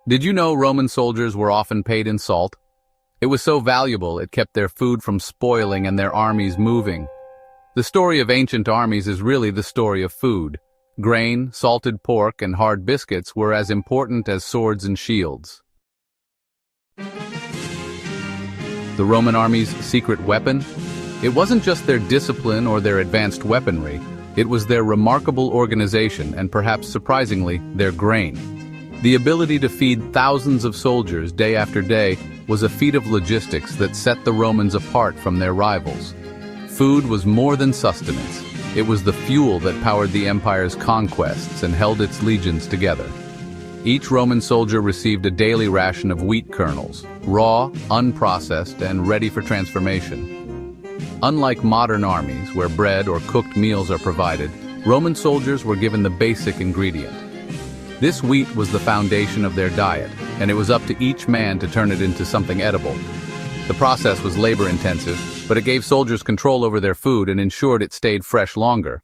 Did you know Roman soldiers were often paid in salt? It was so valuable it kept their food from spoiling and their armies moving. The story of ancient armies is really the story of food. Grain, salted pork, and hard biscuits were as important as swords and shields. The Roman army's secret weapon? It wasn't just their discipline or their advanced weaponry, it was their remarkable organization and perhaps surprisingly, their grain. The ability to feed thousands of soldiers day after day was a feat of logistics that set the Romans apart from their rivals. Food was more than sustenance. It was the fuel that powered the empire's conquests and held its legions together. Each Roman soldier received a daily ration of wheat kernels, raw, unprocessed, and ready for transformation. Unlike modern armies, where bread or cooked meals are provided, Roman soldiers were given the basic ingredient. This wheat was the foundation of their diet, and it was up to each man to turn it into something edible. The process was labor-intensive, but it gave soldiers control over their food and ensured it stayed fresh longer.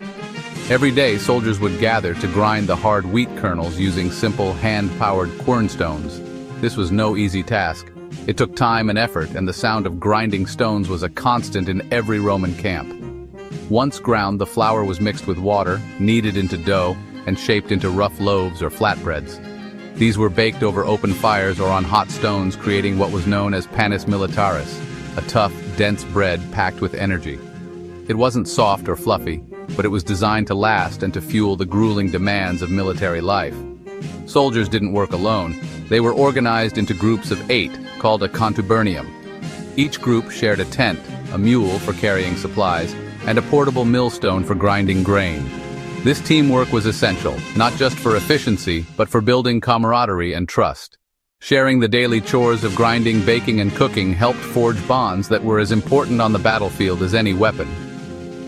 Every day, soldiers would gather to grind the hard wheat kernels using simple hand-powered quernstones. This was no easy task. It took time and effort, and the sound of grinding stones was a constant in every Roman camp. Once ground, the flour was mixed with water, kneaded into dough, and shaped into rough loaves or flatbreads. These were baked over open fires or on hot stones, creating what was known as panis militaris, a tough, dense bread packed with energy. It wasn't soft or fluffy, but it was designed to last and to fuel the grueling demands of military life. Soldiers didn't work alone. They were organized into groups of 8, called a contubernium. Each group shared a tent, a mule for carrying supplies, and a portable millstone for grinding grain. This teamwork was essential, not just for efficiency, but for building camaraderie and trust. Sharing the daily chores of grinding, baking, and cooking helped forge bonds that were as important on the battlefield as any weapon.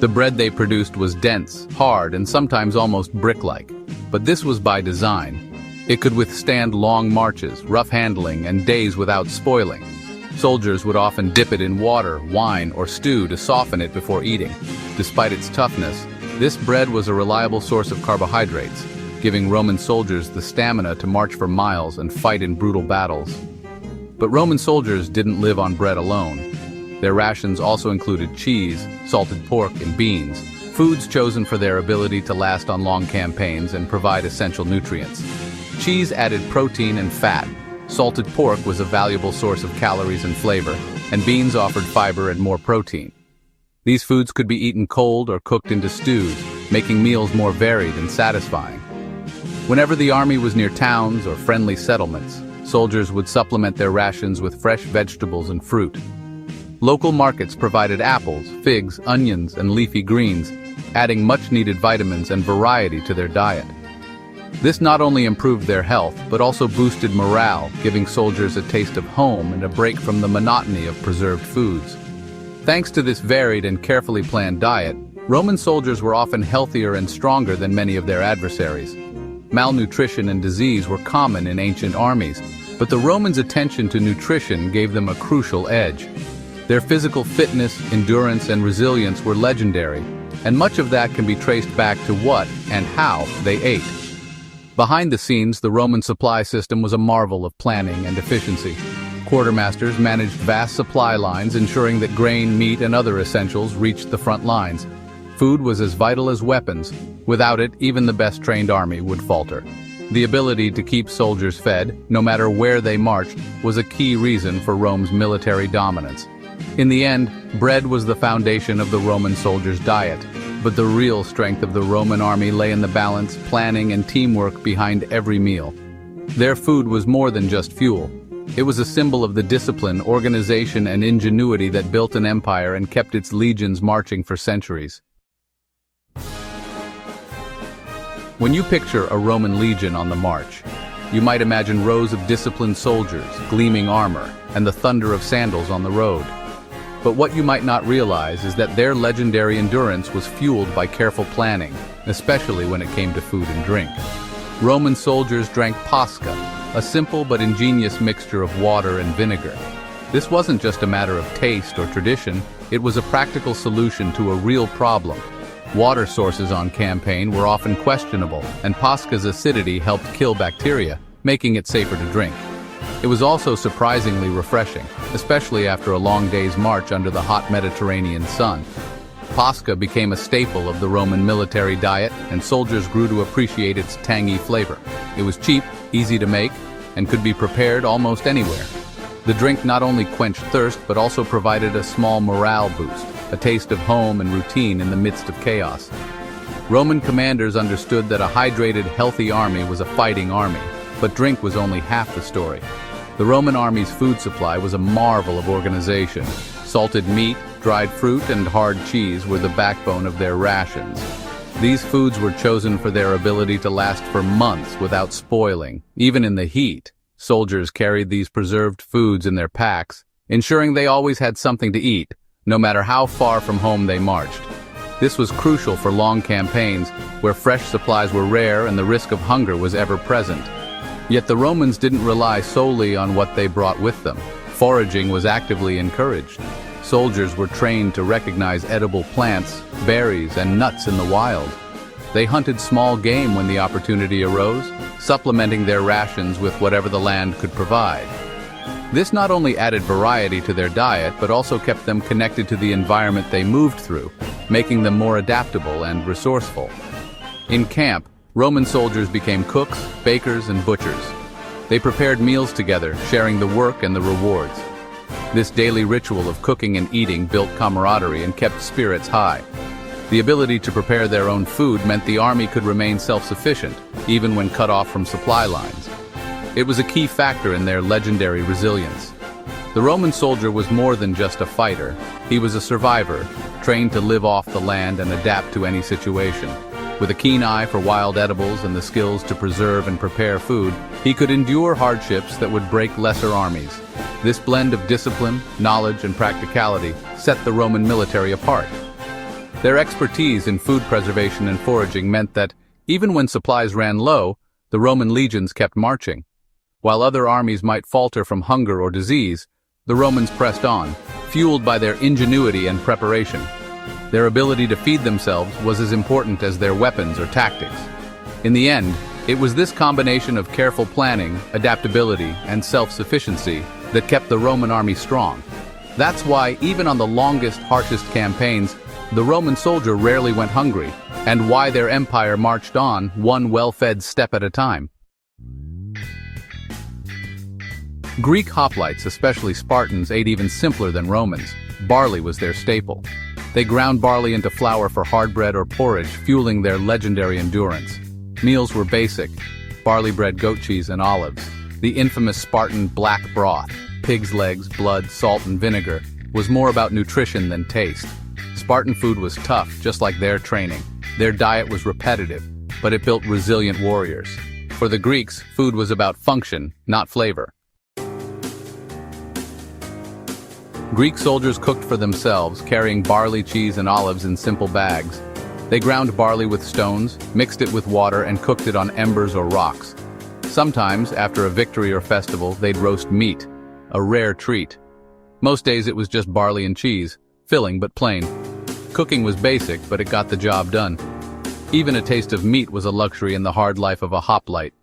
The bread they produced was dense, hard, and sometimes almost brick-like. But this was by design. It could withstand long marches, rough handling, and days without spoiling. Soldiers would often dip it in water, wine, or stew to soften it before eating. Despite its toughness, this bread was a reliable source of carbohydrates, giving Roman soldiers the stamina to march for miles and fight in brutal battles. But Roman soldiers didn't live on bread alone. Their rations also included cheese, salted pork, and beans, foods chosen for their ability to last on long campaigns and provide essential nutrients. Cheese added protein and fat, salted pork was a valuable source of calories and flavor, and beans offered fiber and more protein. These foods could be eaten cold or cooked into stews, making meals more varied and satisfying. Whenever the army was near towns or friendly settlements, soldiers would supplement their rations with fresh vegetables and fruit. Local markets provided apples, figs, onions, and leafy greens, adding much-needed vitamins and variety to their diet. This not only improved their health, but also boosted morale, giving soldiers a taste of home and a break from the monotony of preserved foods. Thanks to this varied and carefully planned diet, Roman soldiers were often healthier and stronger than many of their adversaries. Malnutrition and disease were common in ancient armies, but the Romans' attention to nutrition gave them a crucial edge. Their physical fitness, endurance, and resilience were legendary, and much of that can be traced back to what and how they ate. Behind the scenes, the Roman supply system was a marvel of planning and efficiency. Quartermasters managed vast supply lines, ensuring that grain, meat, and other essentials reached the front lines. Food was as vital as weapons. Without it, even the best-trained army would falter. The ability to keep soldiers fed, no matter where they marched, was a key reason for Rome's military dominance. In the end, bread was the foundation of the Roman soldiers' diet. But the real strength of the Roman army lay in the balance, planning, and teamwork behind every meal. Their food was more than just fuel. It was a symbol of the discipline, organization, and ingenuity that built an empire and kept its legions marching for centuries. When you picture a Roman legion on the march, you might imagine rows of disciplined soldiers, gleaming armor, and the thunder of sandals on the road. But what you might not realize is that their legendary endurance was fueled by careful planning, especially when it came to food and drink. Roman soldiers drank pasca, a simple but ingenious mixture of water and vinegar. This wasn't just a matter of taste or tradition, it was a practical solution to a real problem. Water sources on campaign were often questionable, and pasca's acidity helped kill bacteria, making it safer to drink. It was also surprisingly refreshing, especially after a long day's march under the hot Mediterranean sun. Pasta became a staple of the Roman military diet, and soldiers grew to appreciate its tangy flavor. It was cheap, easy to make, and could be prepared almost anywhere. The drink not only quenched thirst but also provided a small morale boost, a taste of home and routine in the midst of chaos. Roman commanders understood that a hydrated, healthy army was a fighting army, but drink was only half the story. The Roman army's food supply was a marvel of organization. Salted meat, dried fruit, and hard cheese were the backbone of their rations. These foods were chosen for their ability to last for months without spoiling, even in the heat. Soldiers carried these preserved foods in their packs, ensuring they always had something to eat, no matter how far from home they marched. This was crucial for long campaigns, where fresh supplies were rare and the risk of hunger was ever present. Yet the Romans didn't rely solely on what they brought with them. Foraging was actively encouraged. Soldiers were trained to recognize edible plants, berries, and nuts in the wild. They hunted small game when the opportunity arose, supplementing their rations with whatever the land could provide. This not only added variety to their diet, but also kept them connected to the environment they moved through, making them more adaptable and resourceful. In camp, Roman soldiers became cooks, bakers, and butchers. They prepared meals together, sharing the work and the rewards. This daily ritual of cooking and eating built camaraderie and kept spirits high. The ability to prepare their own food meant the army could remain self-sufficient, even when cut off from supply lines. It was a key factor in their legendary resilience. The Roman soldier was more than just a fighter. He was a survivor, trained to live off the land and adapt to any situation. With a keen eye for wild edibles and the skills to preserve and prepare food, he could endure hardships that would break lesser armies. This blend of discipline, knowledge, and practicality set the Roman military apart. Their expertise in food preservation and foraging meant that, even when supplies ran low, the Roman legions kept marching. While other armies might falter from hunger or disease, the Romans pressed on, fueled by their ingenuity and preparation. Their ability to feed themselves was as important as their weapons or tactics. In the end, it was this combination of careful planning, adaptability, and self-sufficiency that kept the Roman army strong. That's why, even on the longest, harshest campaigns, the Roman soldier rarely went hungry, and why their empire marched on, one well-fed step at a time. Greek hoplites, especially Spartans, ate even simpler than Romans. Barley was their staple. They ground barley into flour for hard bread or porridge, fueling their legendary endurance. Meals were basic: barley bread, goat cheese, and olives. The infamous Spartan black broth, pig's legs, blood, salt, and vinegar, was more about nutrition than taste. Spartan food was tough, just like their training. Their diet was repetitive, but it built resilient warriors. For the Greeks, food was about function, not flavor. Greek soldiers cooked for themselves, carrying barley, cheese, and olives in simple bags. They ground barley with stones, mixed it with water, and cooked it on embers or rocks. Sometimes, after a victory or festival, they'd roast meat, a rare treat. Most days it was just barley and cheese, filling but plain. Cooking was basic, but it got the job done. Even a taste of meat was a luxury in the hard life of a hoplite.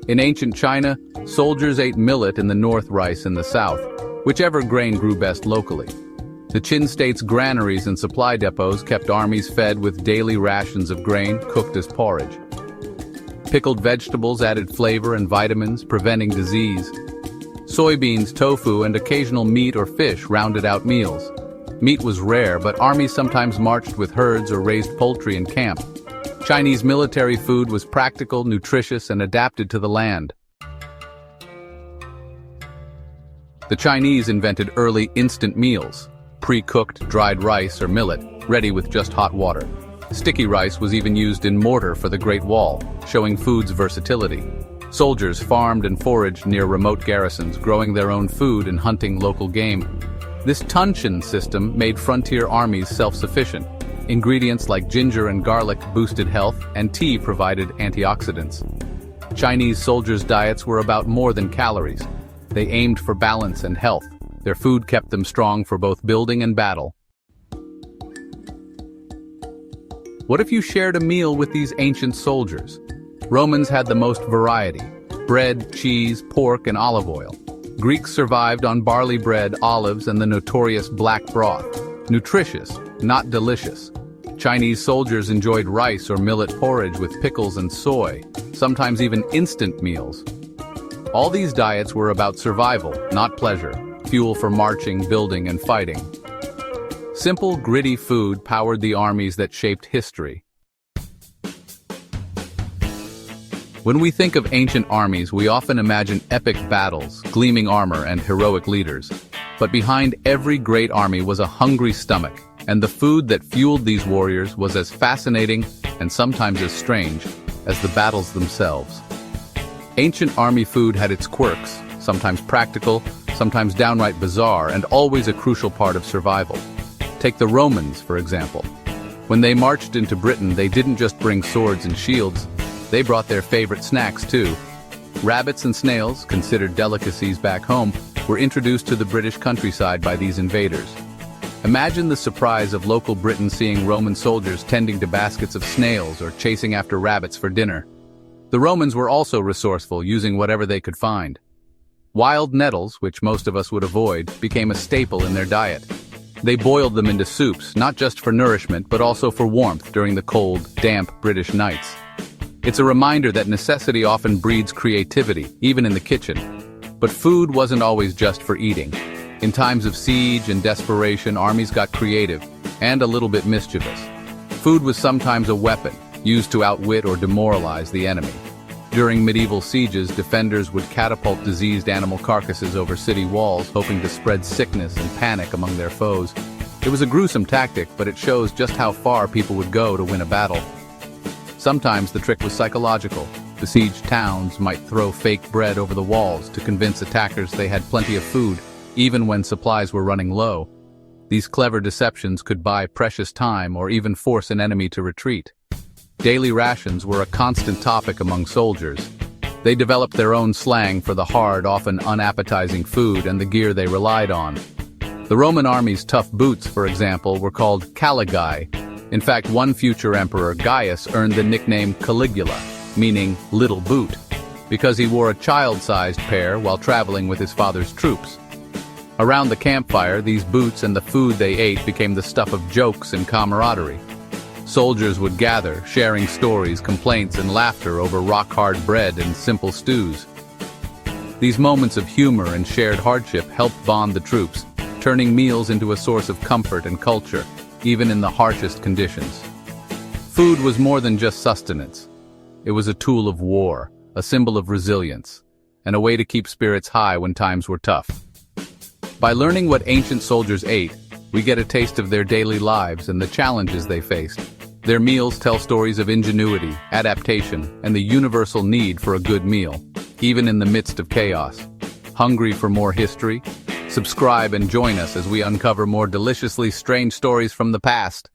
In ancient China, soldiers ate millet in the north, rice in the south, whichever grain grew best locally. The Qin state's granaries and supply depots kept armies fed with daily rations of grain cooked as porridge. Pickled vegetables added flavor and vitamins, preventing disease. Soybeans, tofu, and occasional meat or fish rounded out meals. Meat was rare, but armies sometimes marched with herds or raised poultry in camp. Chinese military food was practical, nutritious, and adapted to the land. The Chinese invented early instant meals, pre-cooked dried rice or millet, ready with just hot water. Sticky rice was even used in mortar for the Great Wall, showing food's versatility. Soldiers farmed and foraged near remote garrisons, growing their own food and hunting local game. This Tunshin system made frontier armies self-sufficient. Ingredients like ginger and garlic boosted health, and tea provided antioxidants. Chinese soldiers' diets were about more than calories. They aimed for balance and health. Their food kept them strong for both building and battle. What if you shared a meal with these ancient soldiers? Romans had the most variety: bread, cheese, pork, and olive oil. Greeks survived on barley bread, olives, and the notorious black broth. Nutritious, not delicious. Chinese soldiers enjoyed rice or millet porridge with pickles and soy, sometimes even instant meals. All these diets were about survival, not pleasure, fuel for marching, building, and fighting. Simple, gritty food powered the armies that shaped history. When we think of ancient armies, we often imagine epic battles, gleaming armor, and heroic leaders. But behind every great army was a hungry stomach, and the food that fueled these warriors was as fascinating and sometimes as strange as the battles themselves. Ancient army food had its quirks, sometimes practical, sometimes downright bizarre, and always a crucial part of survival. Take the Romans, for example. When they marched into Britain, they didn't just bring swords and shields, they brought their favorite snacks too. Rabbits and snails, considered delicacies back home, were introduced to the British countryside by these invaders. Imagine the surprise of local Britain seeing Roman soldiers tending to baskets of snails or chasing after rabbits for dinner. The Romans were also resourceful, using whatever they could find. Wild nettles, which most of us would avoid, became a staple in their diet. They boiled them into soups, not just for nourishment, but also for warmth during the cold, damp British nights. It's a reminder that necessity often breeds creativity, even in the kitchen. But food wasn't always just for eating. In times of siege and desperation, armies got creative, and a little bit mischievous. Food was sometimes a weapon, used to outwit or demoralize the enemy. During medieval sieges, defenders would catapult diseased animal carcasses over city walls, hoping to spread sickness and panic among their foes. It was a gruesome tactic, but it shows just how far people would go to win a battle. Sometimes the trick was psychological. Besieged towns might throw fake bread over the walls to convince attackers they had plenty of food, even when supplies were running low. These clever deceptions could buy precious time or even force an enemy to retreat. Daily rations were a constant topic among soldiers. They developed their own slang for the hard, often unappetizing food and the gear they relied on. The Roman army's tough boots, for example, were called caligae. In fact, one future emperor, Gaius, earned the nickname Caligula, meaning little boot, because he wore a child-sized pair while traveling with his father's troops. Around the campfire, these boots and the food they ate became the stuff of jokes and camaraderie. Soldiers would gather, sharing stories, complaints, and laughter over rock-hard bread and simple stews. These moments of humor and shared hardship helped bond the troops, turning meals into a source of comfort and culture, even in the harshest conditions. Food was more than just sustenance. It was a tool of war, a symbol of resilience, and a way to keep spirits high when times were tough. By learning what ancient soldiers ate, we get a taste of their daily lives and the challenges they faced. Their meals tell stories of ingenuity, adaptation, and the universal need for a good meal, even in the midst of chaos. Hungry for more history? Subscribe and join us as we uncover more deliciously strange stories from the past.